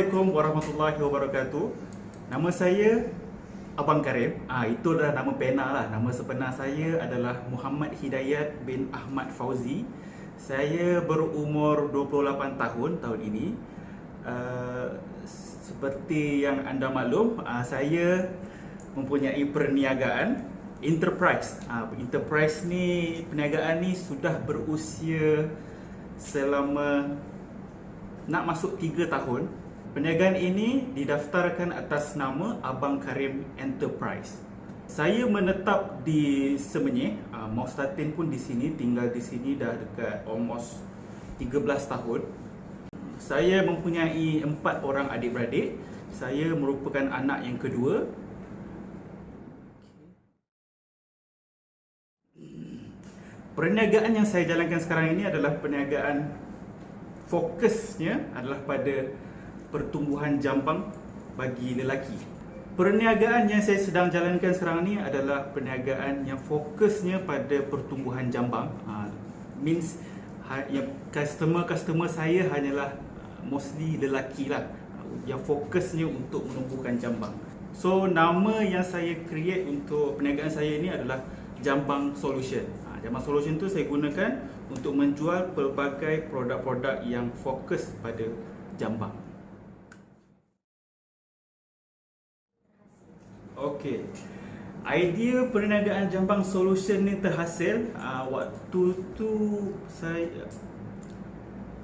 Assalamualaikum warahmatullahi wabarakatuh. Nama saya Abang Karim. Itu adalah nama pena lah. Nama sebenar saya adalah Muhammad Hidayat bin Ahmad Fauzi. Saya berumur 28 tahun ini. Seperti yang anda maklum, saya mempunyai perniagaan enterprise. Enterprise ni, perniagaan ni sudah berusia selama nak masuk 3 tahun. Perniagaan ini didaftarkan atas nama Abang Karim Enterprise. Saya menetap di Semenyih, mau starting pun di sini, tinggal di sini dah dekat almost 13 tahun. Saya mempunyai 4 orang adik-beradik. Saya merupakan anak yang kedua. Perniagaan yang saya jalankan sekarang ini adalah perniagaan, fokusnya adalah pada pertumbuhan jambang bagi lelaki. Perniagaan yang saya sedang jalankan sekarang ni adalah perniagaan yang fokusnya pada pertumbuhan jambang. Means yang customer saya hanyalah mostly lelaki lah, yang fokusnya untuk menumbuhkan jambang. So nama yang saya create untuk perniagaan saya ini adalah Jambang Solution. Jambang Solution tu saya gunakan untuk menjual pelbagai produk-produk yang fokus pada jambang. Okey. Idea perniagaan Jambang Solution ni terhasil waktu tu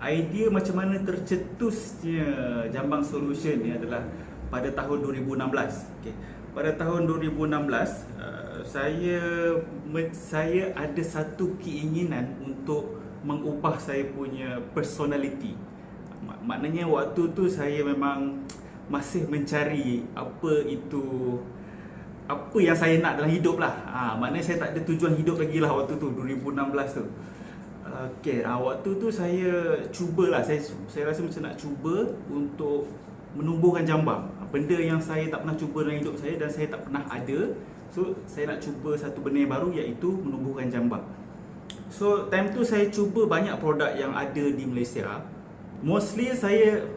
idea macam mana tercetusnya Jambang Solution ni adalah pada tahun 2016. Okey. Pada tahun 2016 saya ada satu keinginan untuk mengubah saya punya personality. Maknanya waktu tu saya memang masih mencari apa yang saya nak dalam hidup lah. Maknanya saya tak ada tujuan hidup lagi lah waktu tu, 2016 tu. Okey, waktu tu saya cubalah, saya rasa macam nak cuba untuk menumbuhkan jambang. Benda yang saya tak pernah cuba dalam hidup saya dan saya tak pernah ada. So saya nak cuba satu benda yang baru, iaitu menumbuhkan jambang. So time tu saya cuba banyak produk yang ada di Malaysia. Mostly saya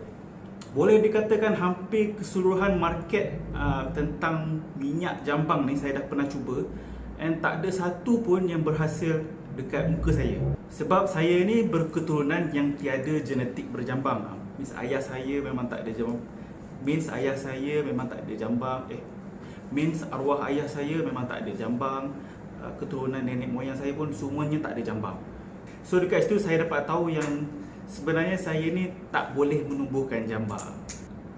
boleh dikatakan hampir keseluruhan market tentang minyak jambang ni saya dah pernah cuba, and tak ada satu pun yang berhasil dekat muka saya. Sebab saya ni berketurunan yang tiada genetik berjambang. Means ayah saya memang tak ada jambang. Means ayah saya memang tak ada jambang. Means arwah ayah saya memang tak ada jambang. Keturunan nenek moyang saya pun semuanya tak ada jambang. So dekat situ saya dapat tahu yang sebenarnya saya ni tak boleh menumbuhkan jambang.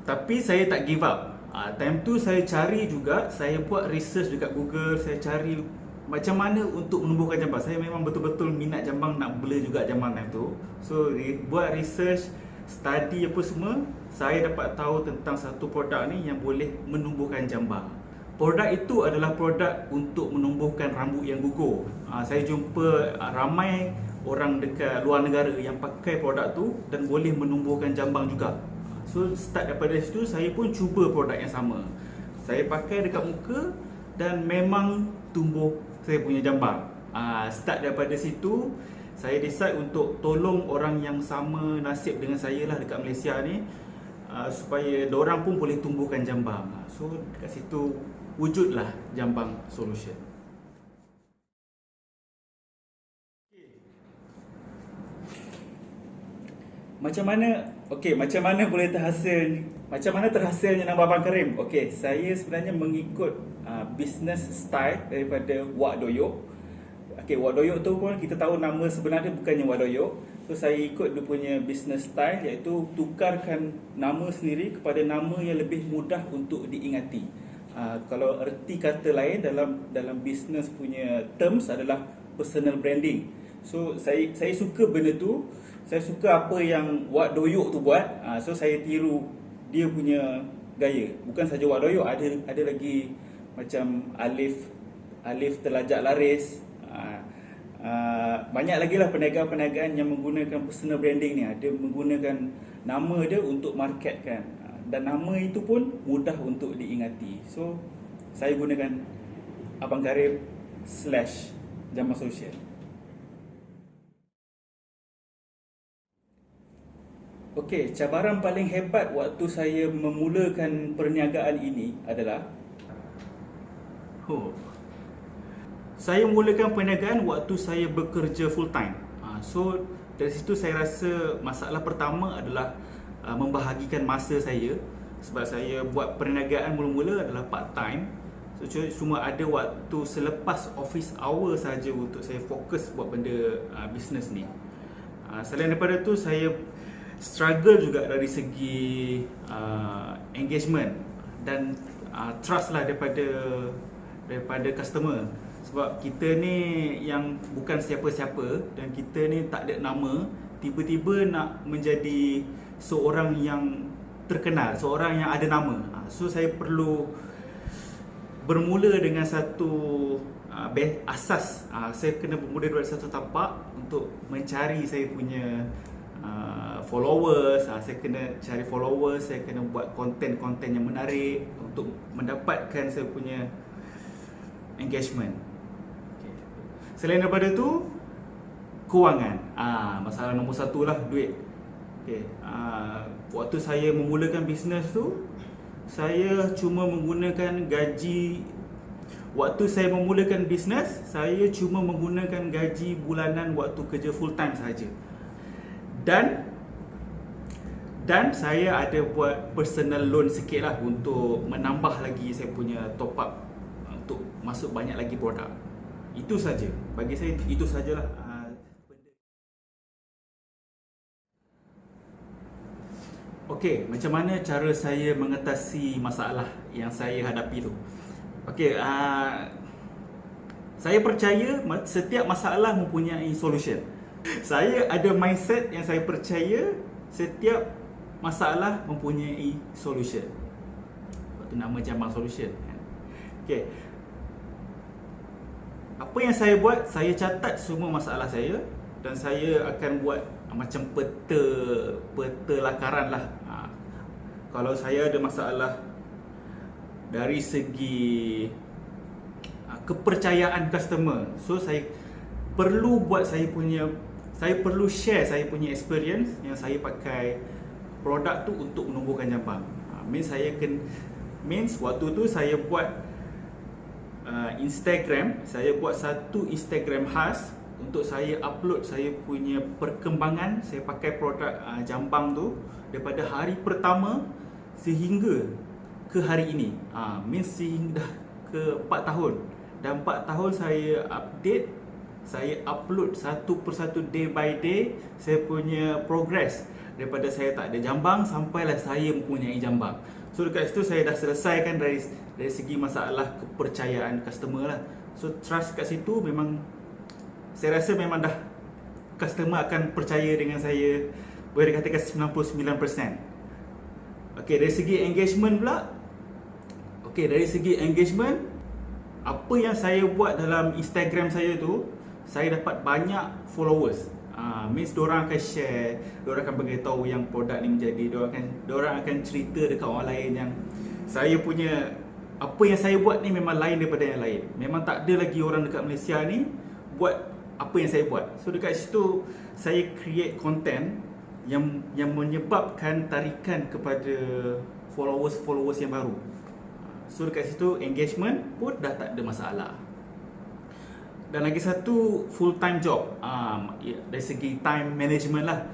Tapi saya tak give up. Time tu saya cari juga, saya buat research dekat Google, saya cari macam mana untuk menumbuhkan jambang. Saya memang betul-betul minat jambang, nak bela juga jambang time tu. So buat research, study apa semua, saya dapat tahu tentang satu produk ni yang boleh menumbuhkan jambang. Produk itu adalah produk untuk menumbuhkan rambut yang gugur. Saya jumpa ramai orang dekat luar negara yang pakai produk tu dan boleh menumbuhkan jambang juga. So start daripada situ, saya pun cuba produk yang sama. Saya pakai dekat muka dan memang tumbuh saya punya jambang. Start daripada situ, saya decide untuk tolong orang yang sama nasib dengan saya lah dekat Malaysia ni, supaya diorang pun boleh tumbuhkan jambang. So dekat situ wujudlah Jambang Solution. Macam mana boleh terhasil? Macam mana terhasilnya nama Abang Karim? Okey, saya sebenarnya mengikut business style daripada Wak Doyok. Okey, Wak Doyok tu pun kita tahu nama sebenarnya bukannya Wak Doyok. So saya ikut dia punya business style, iaitu tukarkan nama sendiri kepada nama yang lebih mudah untuk diingati. Kalau erti kata lain dalam business punya terms adalah personal branding. So saya suka benda tu. Saya suka apa yang Wak Doyok tu buat. So saya tiru dia punya gaya. Bukan saja Wak Doyok, ada lagi macam Alif Telajak Laris. Banyak lagi lah perniagaan-perniagaan yang menggunakan personal branding ni. Dia menggunakan nama dia untuk marketkan, dan nama itu pun mudah untuk diingati. So saya gunakan Abang Karim / Jambang Solution. Okey, cabaran paling hebat waktu saya memulakan perniagaan ini adalah oh, saya mulakan perniagaan waktu saya bekerja full time. So dari situ saya rasa masalah pertama adalah membahagikan masa saya, sebab saya buat perniagaan mula-mula adalah part time. So cuma ada waktu selepas office hour saja untuk saya fokus buat benda bisnes ni. Selain daripada tu saya struggle juga dari segi engagement dan trust lah daripada customer, sebab kita ni yang bukan siapa-siapa dan kita ni tak ada nama, tiba-tiba nak menjadi seorang yang terkenal, seorang yang ada nama. So saya perlu bermula dengan satu asas. Saya kena bermula dari satu tapak untuk mencari saya punya followers. Saya kena cari followers, saya kena buat konten-konten yang menarik untuk mendapatkan saya punya engagement. Selain daripada tu, kewangan. Masalah nombor satu lah, duit. Waktu saya memulakan bisnes tu, saya cuma menggunakan gaji. Waktu saya memulakan bisnes, saya cuma menggunakan gaji bulanan waktu kerja full time saja. Dan saya ada buat personal loan sikit lah untuk menambah lagi saya punya top up untuk masuk banyak lagi produk. Itu saja. Bagi saya itu sajalah. Okey, macam mana cara saya mengatasi masalah yang saya hadapi tu? Okey, saya percaya setiap masalah mempunyai solution. Saya ada mindset yang saya percaya setiap masalah mempunyai solution. Itu nama Jambang Solution. Okey. Apa yang saya buat, saya catat semua masalah saya dan saya akan buat macam peta lakaran lah. Kalau saya ada masalah dari segi kepercayaan customer, so saya perlu share saya punya experience yang saya pakai produk tu untuk menumbuhkan Jambang. Means waktu tu saya buat Instagram, saya buat satu Instagram khas untuk saya upload saya punya perkembangan saya pakai produk Jambang tu daripada hari pertama sehingga ke hari ini. Means sehingga dah ke 4 tahun. Dan 4 tahun saya update, saya upload satu persatu day by day saya punya progress daripada saya tak ada Jambang sampailah saya mempunyai Jambang. So dekat situ saya dah selesaikan dari segi masalah kepercayaan customer lah. So trust kat situ memang saya rasa memang dah customer akan percaya dengan saya, boleh dikatakan 99%. Okey, dari segi engagement pula. Okey, dari segi engagement, apa yang saya buat dalam Instagram saya tu, saya dapat banyak followers. Means diorang akan share, diorang akan beritahu yang produk ni menjadi, diorang akan cerita dekat orang lain yang saya punya, apa yang saya buat ni memang lain daripada yang lain. Memang tak ada lagi orang dekat Malaysia ni buat apa yang saya buat. So dekat situ saya create content yang menyebabkan tarikan kepada followers yang baru. So dekat situ engagement pun dah tak ada masalah. Dan lagi satu, full time job. Dari segi time management lah,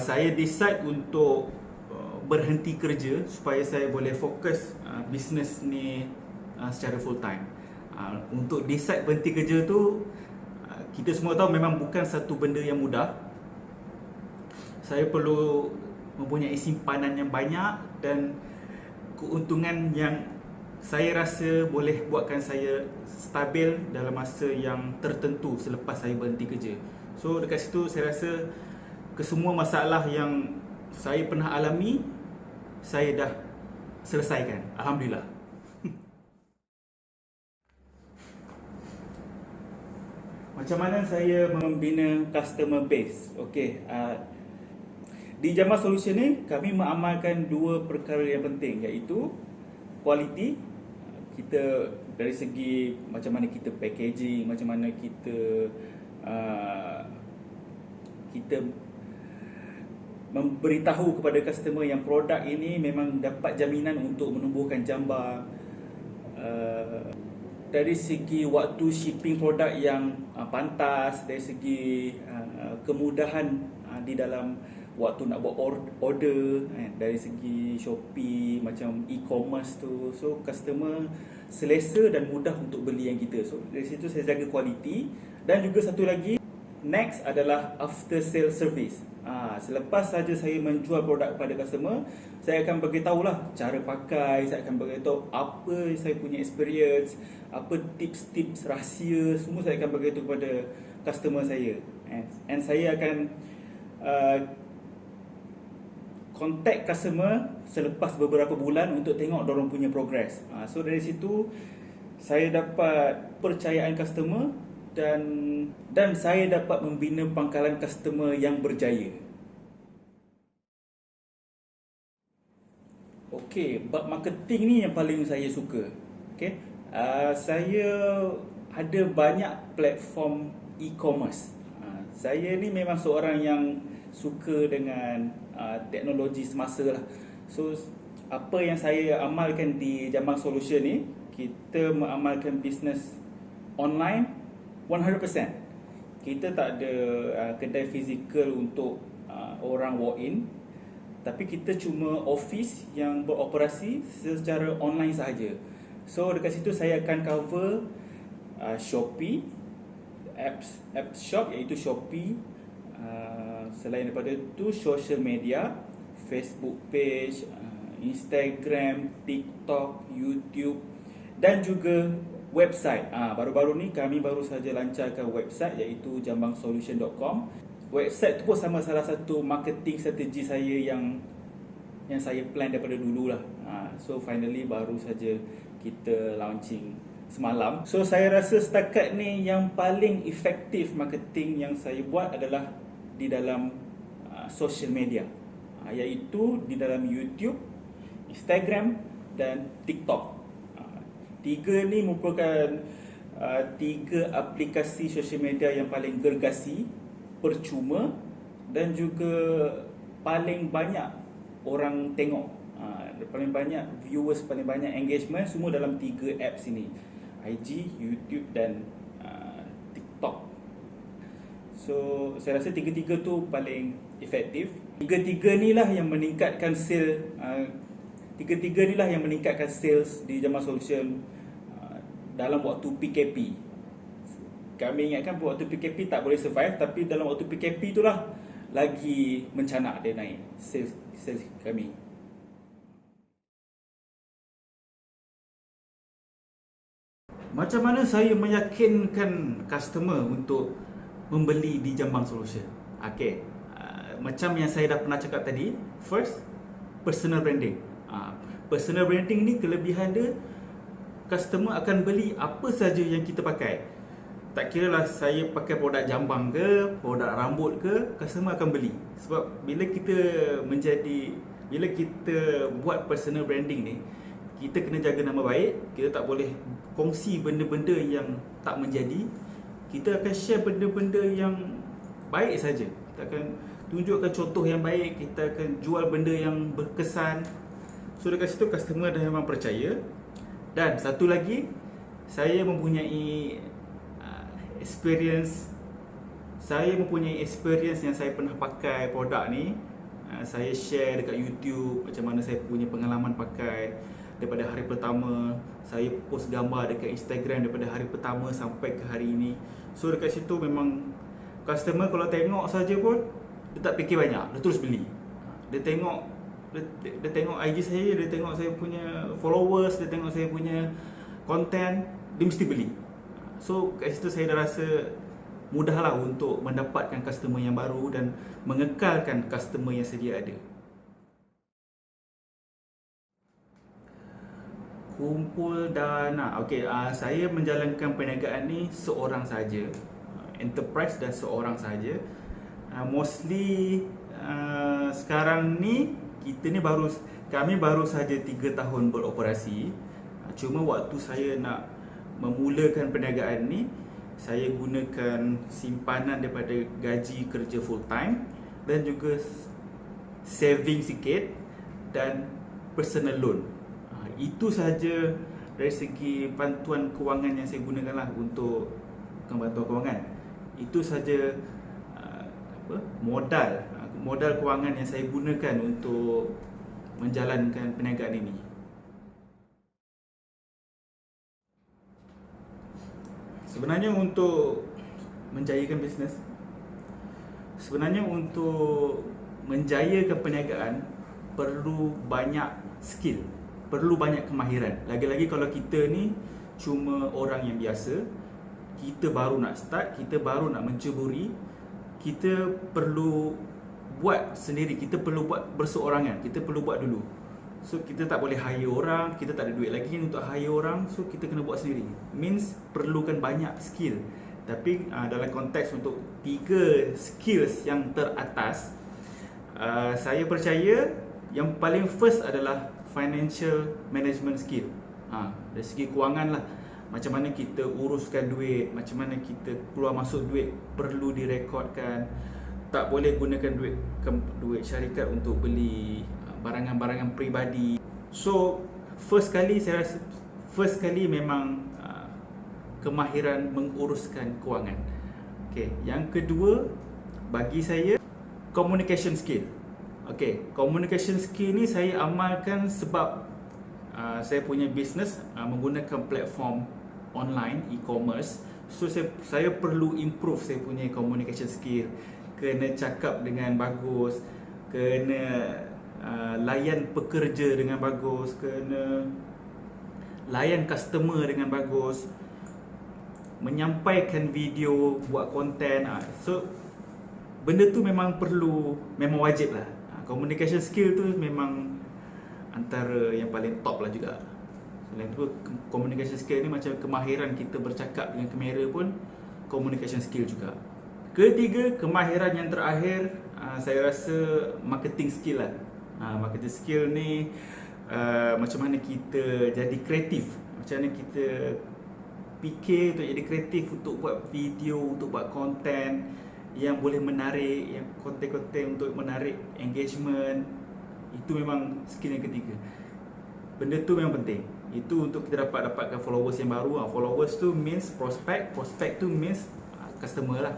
saya decide untuk berhenti kerja supaya saya boleh fokus bisnes ni secara full time. Untuk decide berhenti kerja tu, kita semua tahu memang bukan satu benda yang mudah. Saya perlu mempunyai simpanan yang banyak dan keuntungan yang saya rasa boleh buatkan saya stabil dalam masa yang tertentu selepas saya berhenti kerja. So dekat situ saya rasa kesemua masalah yang saya pernah alami, saya dah selesaikan. Alhamdulillah. Macam mana saya membina customer base? Okey, di Jambang Solution ni kami mengamalkan dua perkara yang penting, iaitu quality. Kita dari segi macam mana kita packaging, macam mana kita memberitahu kepada customer yang produk ini memang dapat jaminan untuk menumbuhkan jambang, dari segi waktu shipping produk yang pantas, dari segi kemudahan di dalam waktu nak buat order, dari segi Shopee macam e-commerce tu, so customer selesa dan mudah untuk beli yang kita. So dari situ saya jaga kualiti. Dan juga satu lagi, next adalah after sale service. Selepas saja saya menjual produk kepada customer, saya akan beritahu lah cara pakai, saya akan beritahu apa saya punya experience, apa tips-tips rahsia, semua saya akan beritahu kepada customer saya. And saya akan contact customer selepas beberapa bulan untuk tengok dorang punya progress. So dari situ saya dapat percayaan customer, dan saya dapat membina pangkalan customer yang berjaya. Okey, bab marketing ni yang paling saya suka. Okey, saya ada banyak platform e-commerce. Saya ni memang seorang yang suka dengan teknologi semasa lah. So apa yang saya amalkan di Jambang Solution ni, kita mengamalkan bisnes online 100%. Kita tak ada kedai fizikal untuk orang walk in, tapi kita cuma office yang beroperasi secara online sahaja. So dekat situ saya akan cover Shopee, apps shop iaitu Shopee, selain daripada itu social media, Facebook page, Instagram, TikTok, YouTube, dan juga website. Baru-baru ni kami baru saja lancarkan website iaitu jambangsolution.com. Website tu pun sama salah satu marketing strategi saya yang saya plan daripada dulu lah. So finally baru saja kita launching semalam. So saya rasa setakat ni yang paling efektif marketing yang saya buat adalah di dalam social media, iaitu di dalam YouTube, Instagram dan TikTok. Tiga ni merupakan tiga aplikasi social media yang paling gergasi, percuma, dan juga paling banyak orang tengok, paling banyak viewers, paling banyak engagement, semua dalam tiga apps ini, IG, YouTube dan TikTok. So saya rasa tiga-tiga tu paling efektif. Tiga-tiga ni lah yang meningkatkan sales. Tiga-tiga ni lah yang meningkatkan sales di Jambang Solution dalam waktu PKP. Kami ingatkan waktu PKP tak boleh survive, tapi dalam waktu PKP itulah lagi mencanak dia naik sales kami. Macam mana saya meyakinkan customer untuk membeli di Jambang Solution? Okay, macam yang saya dah pernah cakap tadi, first, personal branding. Personal branding ni kelebihan dia, customer akan beli apa saja yang kita pakai. Tak kira lah saya pakai produk jambang ke, produk rambut ke, customer akan beli. Sebab bila kita buat personal branding ni, kita kena jaga nama baik. Kita tak boleh kongsi benda-benda yang tak menjadi. Kita akan share benda-benda yang baik saja. Kita akan tunjukkan contoh yang baik, kita akan jual benda yang berkesan. So dekat situ customer dah memang percaya. Dan satu lagi, saya mempunyai experience yang saya pernah pakai produk ni. Saya share dekat YouTube macam mana saya punya pengalaman pakai daripada hari pertama. Saya post gambar dekat Instagram daripada hari pertama sampai ke hari ini. So dekat situ memang customer kalau tengok saja pun dia tak fikir banyak, dia terus beli. Dia tengok IG saya, dia tengok saya punya followers, dia tengok saya punya content, dia mesti beli. So kat situ saya dah rasa mudahlah untuk mendapatkan customer yang baru dan mengekalkan customer yang sedia ada. Kumpul dana. Okey, saya menjalankan perniagaan ni seorang saja, enterprise dan seorang saja. Mostly sekarang ni kami baru saja 3 tahun beroperasi. Cuma waktu saya nak memulakan perniagaan ni, saya gunakan simpanan daripada gaji kerja full time dan juga saving sikit dan personal loan. Itu saja dari segi bantuan kewangan yang saya gunakan lah untuk bantuan kewangan. Itu saja modal kewangan yang saya gunakan untuk menjalankan perniagaan ini. Sebenarnya untuk menjayakan bisnes, sebenarnya untuk menjayakan perniagaan perlu banyak skill, perlu banyak kemahiran. Lagi-lagi kalau kita ni cuma orang yang biasa, kita baru nak start, kita baru nak menceburi, kita perlu buat sendiri, kita perlu buat berseorangan, kita perlu buat dulu. So kita tak boleh hire orang, kita tak ada duit lagi untuk hire orang, so kita kena buat sendiri. Means perlukan banyak skill. Tapi dalam konteks untuk 3 skills yang teratas, saya percaya yang paling first adalah financial management skill. Dari segi kewangan lah, macam mana kita uruskan duit, macam mana kita keluar masuk duit perlu direkodkan. Tak boleh gunakan duit syarikat untuk beli barangan-barangan peribadi. So first kali memang kemahiran menguruskan kewangan. Okay. Yang kedua bagi saya, communication skill. Okay, communication skill ni saya amalkan sebab saya punya bisnes menggunakan platform online, e-commerce. So saya perlu improve saya punya communication skill. Kena cakap dengan bagus, kena layan pekerja dengan bagus, kena layan customer dengan bagus, menyampaikan video, buat konten. So benda tu memang wajib lah. Communication skill tu memang antara yang paling top lah juga. Selain tu, communication skill ni macam kemahiran kita bercakap dengan kamera pun communication skill juga. Ketiga, kemahiran yang terakhir, saya rasa marketing skill lah. Marketing skill ni macam mana kita jadi kreatif, macam mana kita fikir untuk jadi kreatif, untuk buat video, untuk buat konten yang boleh menarik, yang konten-konten untuk menarik engagement. Itu memang skill yang ketiga. Benda tu memang penting. Itu untuk kita dapatkan followers yang baru. Followers tu means prospect, prospect tu means customer lah.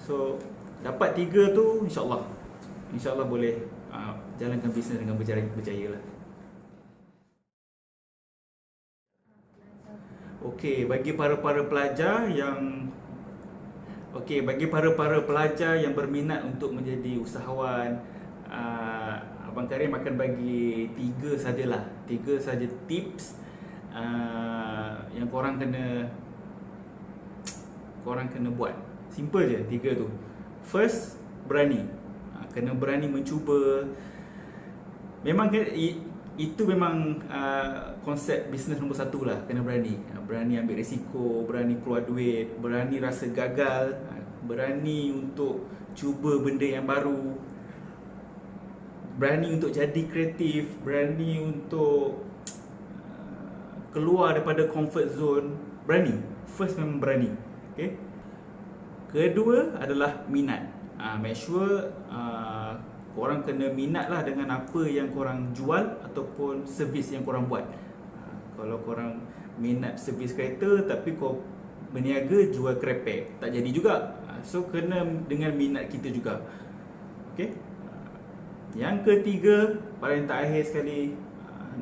So dapat 3 tu, InsyaAllah boleh jalankan bisnes dengan berjaya lah. Okey, bagi para pelajar yang berminat untuk menjadi usahawan, Abang Karim akan bagi 3 saja tips yang korang kena buat. Simple je 3 tu. First, berani. Kena berani mencuba. Memang itu memang konsep bisnes nombor 1 lah. Kena berani. Berani ambil risiko, berani keluar duit, berani rasa gagal, berani untuk cuba benda yang baru, berani untuk jadi kreatif, berani untuk keluar daripada comfort zone. Berani. First memang berani. Okay. Kedua adalah minat. Make sure korang kena minat lah dengan apa yang korang jual ataupun servis yang korang buat. Kalau korang minat servis kereta tapi kau berniaga jual kerepek, tak jadi juga. So kena dengan minat kita juga. Okay. Yang ketiga, paling terakhir sekali,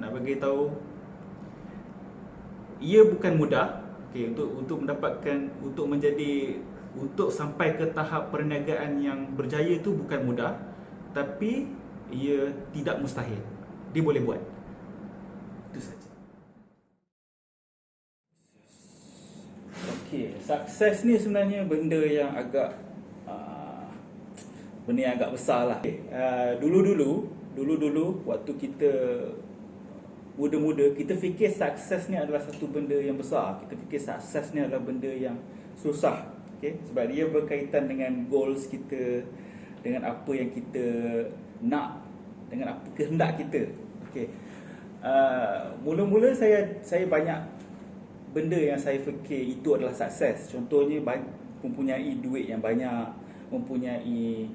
nak bagi tahu, ia bukan mudah. Okay, untuk mendapatkan, untuk sampai ke tahap perniagaan yang berjaya tu bukan mudah, tapi ia tidak mustahil. Dia boleh buat. Itu saja. Okey, sukses ni sebenarnya benda yang agak besar lah. Dulu waktu kita muda-muda, kita fikir sukses ni adalah satu benda yang besar. Kita fikir sukses ni adalah benda yang susah. Okay? Sebab dia berkaitan dengan goals kita, dengan apa yang kita nak, dengan apa kehendak kita. Okay. Mula-mula saya banyak benda yang saya fikir itu adalah sukses. Contohnya mempunyai duit yang banyak, mempunyai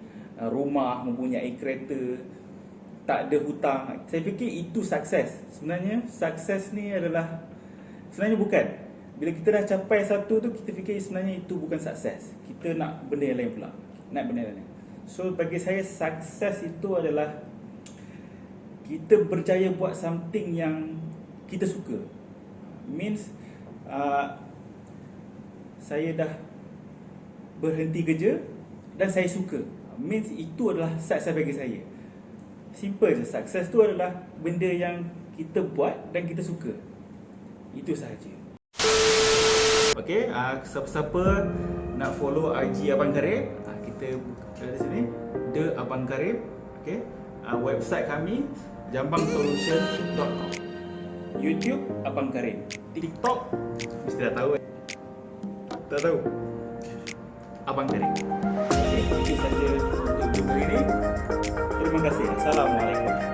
rumah, mempunyai kereta. tak ada hutang. Saya fikir itu sukses. Sebenarnya sukses ni adalah, sebenarnya bukan. Bila kita dah capai satu tu, kita fikir sebenarnya itu bukan sukses. Kita nak benda yang lain pula. Nak benda yang lain. So bagi saya sukses itu adalah kita berjaya buat something yang kita suka. Means saya dah berhenti kerja dan saya suka. Means itu adalah sukses bagi saya. Simple je. Sukses tu adalah benda yang kita buat dan kita suka. Itu sahaja. Okay, siapa-siapa nak follow IG Abang Karim, kita ada sini The Abang Karim. Okay, website kami jambangsolution.com, YouTube Abang Karim, TikTok mesti dah tahu. Tak tahu Abang Karim. Okay, itu saja untuk video ini. Terima kasih. Assalamualaikum.